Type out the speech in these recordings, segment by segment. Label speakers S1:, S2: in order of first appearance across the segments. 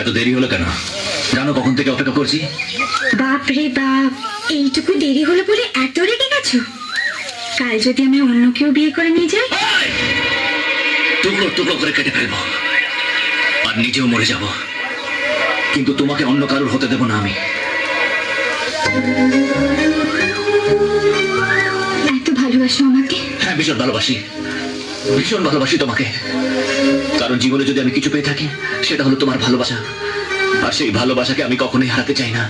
S1: এত দেরি হলো কেন? জানো কখন থেকে অপেক্ষা করছি?
S2: বাপ রে বাপ, এইটুকু দেরি হলো বলে এত রেগে গেছো? কাল যদি আমি অন্য কেউ বিয়ে করে নিয়ে যাই,
S1: টুকরো টুকরো করে কেটে ফেলবো আর নিজেও মরে যাব, কিন্তু তোমাকে অন্য কারোর হতে দেব না আমি।
S2: এত ভালোবাসো আমাকে?
S1: হ্যাঁ, ভীষণ ভালোবাসি, ভীষণ ভালোবাসি তোমাকে। কারণ জীবনে যদি আমি কিছু পেয়ে থাকি সেটা হলো তোমার ভালোবাসা, আর সেই ভালোবাসাকে আমি কখনোই হারাতে চাই না।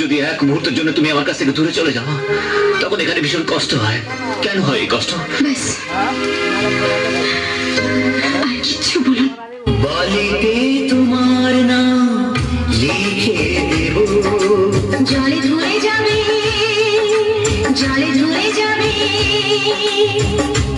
S1: যদি এক মুহূর্তের জন্য তুমি আমার কাছ থেকে দূরে চলে যাও, তখন এখানে ভীষণ কষ্ট হয়। কেন হয় এই কষ্ট?
S2: ব্যাস, আর কিচ্ছু বলুন।
S3: বালিতে তোমার নাম লিখে দেব,
S2: জলে ধরে যাবে, জলে ধরে যাবে,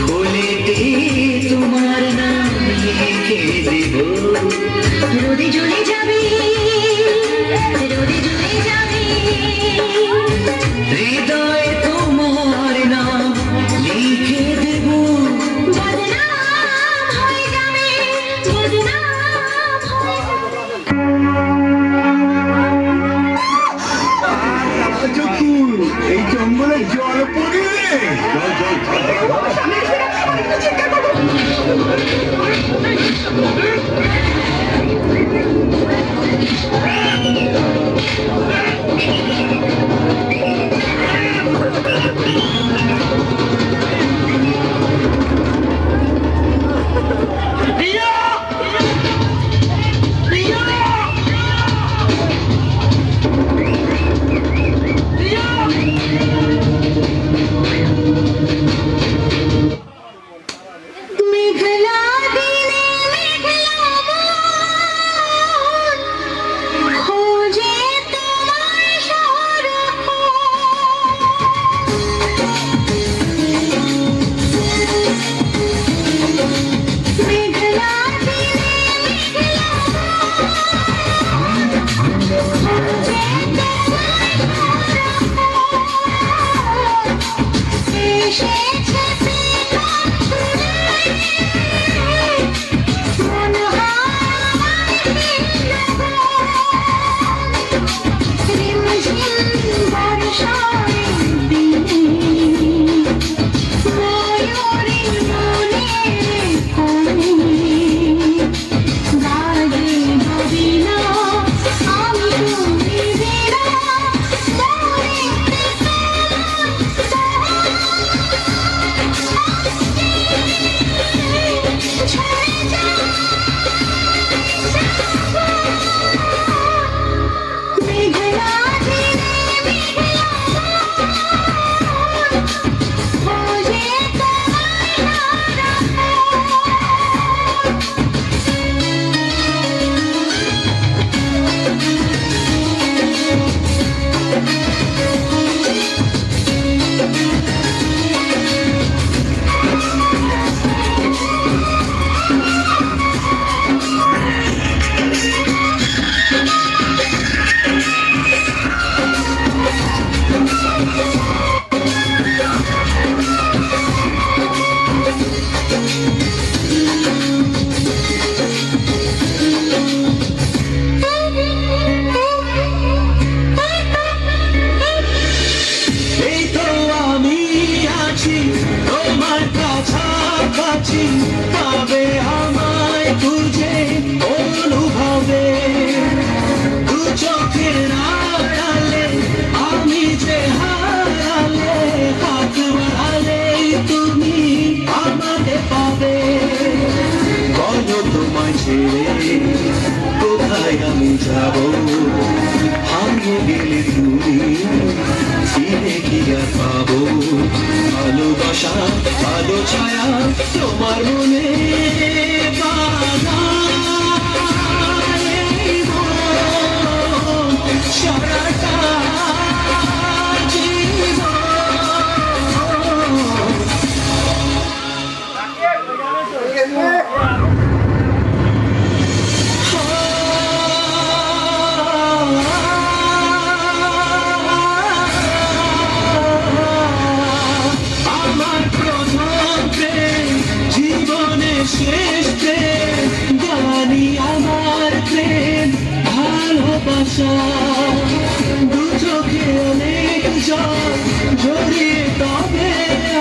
S3: ফুলেতে তোমার নাম লিখে দেব,
S2: রোদে জ্বলে যাবে, রোদে জ্বলে যাবে,
S3: হৃদয়ে তোমার নাম লিখে দেব,
S2: বদনাম হয়ে যাবে, বদনাম হয়ে যাবে।
S4: এই জঙ্গলে জল পড়ে
S2: মেঘলা দিনে মেঘলা মন খোঁজে তোমার সরহ, মেঘলা দিনে মেঘলা মন খোঁজে তোমার সরহ, এসেছে
S3: এই তো আমি আছি তোমার কাছাকাছি, পাবে আমায় খুঁজে অনুভবে, দু চোখের আড়ালে আমি যে হারালে, হাত বাড়ালে তুমি আমাকে পাবে। বলো তোমায় ছেড়ে কোথায় আমি যাব, হারিয়ে গেলে তুমি ফিরে কি আর পাবো? ভালোবাসা ভালো ছায়া তোমার মনে সারাটা জীবন। আমার প্রথম প্রেম, জীবনের শেষ প্রেম, আশা দু চোখে অনেক জল ঝরিয়ে তবে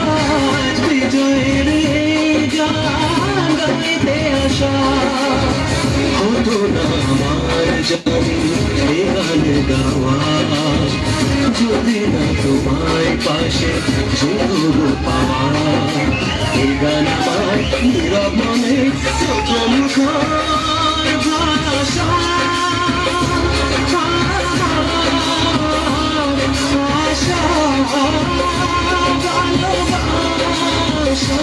S3: আজ বিজয়ের এই গান গাইতে আসা হতো না আমার জানি এ গান গাওয়া যদি না তোমায় পাশে যেত পাওয়া এ গান আমার নীরব মনে চমকার ভাষা আশা ভালোবাসা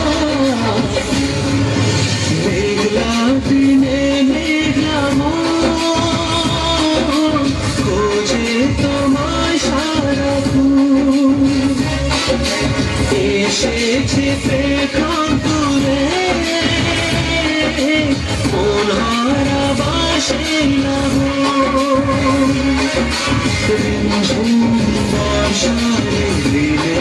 S3: মেঘলা দিনে মেঘলা মন খোঁজে তোমায় সারাক্ষণ এসেছে প্রেক্ষান্তরে মন হারাবাসে বর্ষারে দিলে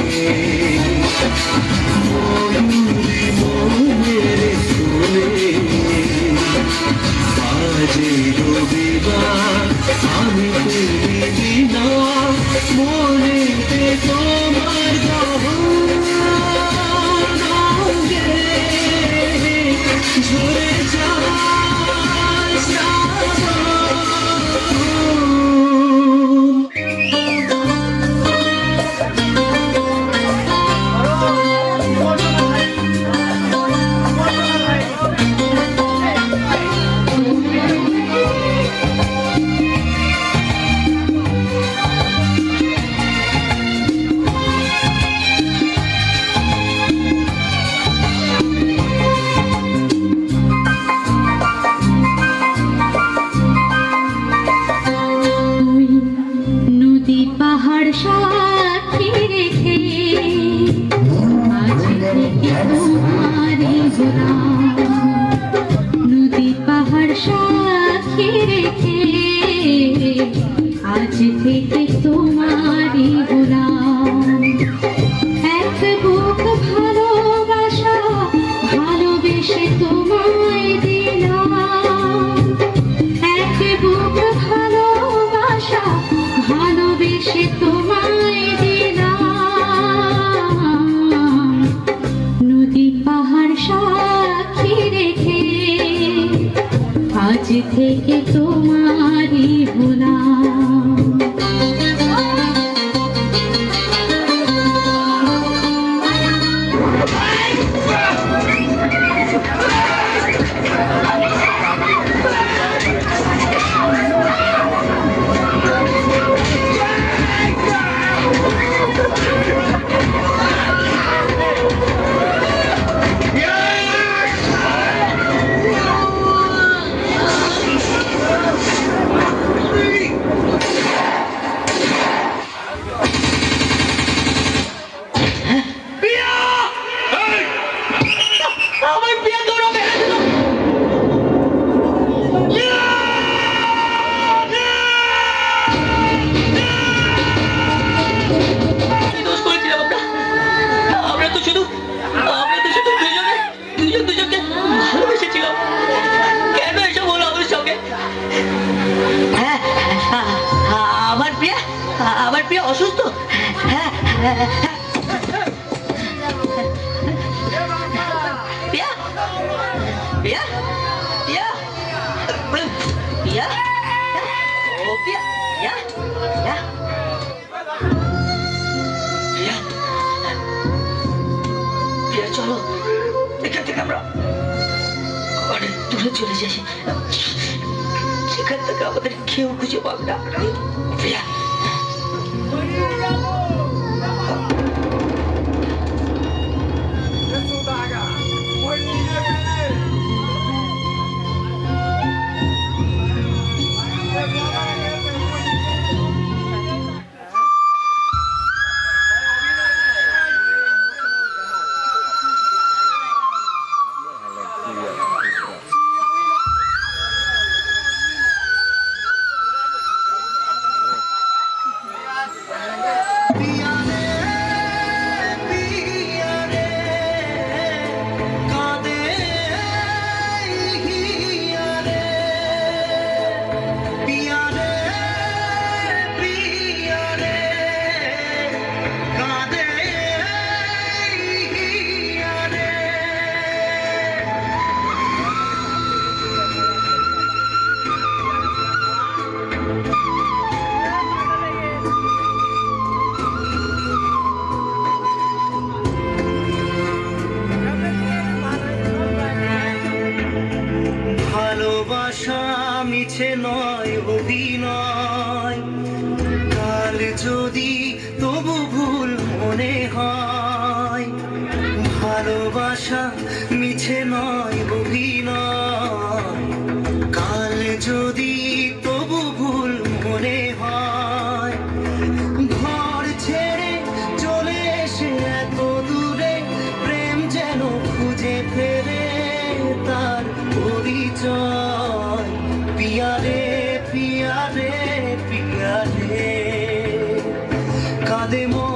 S3: ময়ূরী মনের ফুলে আজ রবিবার আমি ফিরি না মনেতে তোমার গহনে ঝরে যায় শ্রাবণ
S2: ওই নদী পাহাড় সাথে রেখে আজ থেকে তোমারই গোলাম নদী পাহাড় সাথে রেখে আজ থেকে তোমারই গোলাম এক বুক ভালোবাসা ভালোবেসে তোমায় দিলাম এক বুক ভালোবাসা ভালোবেসে তোমায় দিলাম নদী পাহাড় সাক্ষী রেখে আজ থেকে তোমারই হলাম
S3: আমার প্রিয়া দৌড়াবে দোষ করেছিলাম আমরা তো শুধু দুজনকে ভালোবেসেছিলাম কেন এসব হলো আমার সঙ্গে আমার প্রিয়া অসুস্থ প্রিয়া প্রিয়া প্রিয়া প্রিয়া ও প্রিয়া প্রিয়া প্রিয়া প্রিয়া প্রিয়া চলো এখান থেকে আমরা অনেক দূরে চলে যাই সেখান থেকে আমাদের কেউ খুঁজে পাবে না প্রিয়া
S5: নয় অভিনয়। কাল যদি তবু ভুল মনে হয়, ভালোবাসা মিছে নয় অভিনয়। কাল যদি তবু ভুল মনে হয়, ঘর ছেড়ে চলে এসে এত দূরে প্রেম যেন খুঁজে ফেরে তার পরিচয়। পিয়ারে পিয়ারে পিয়ারে কাঁদে মন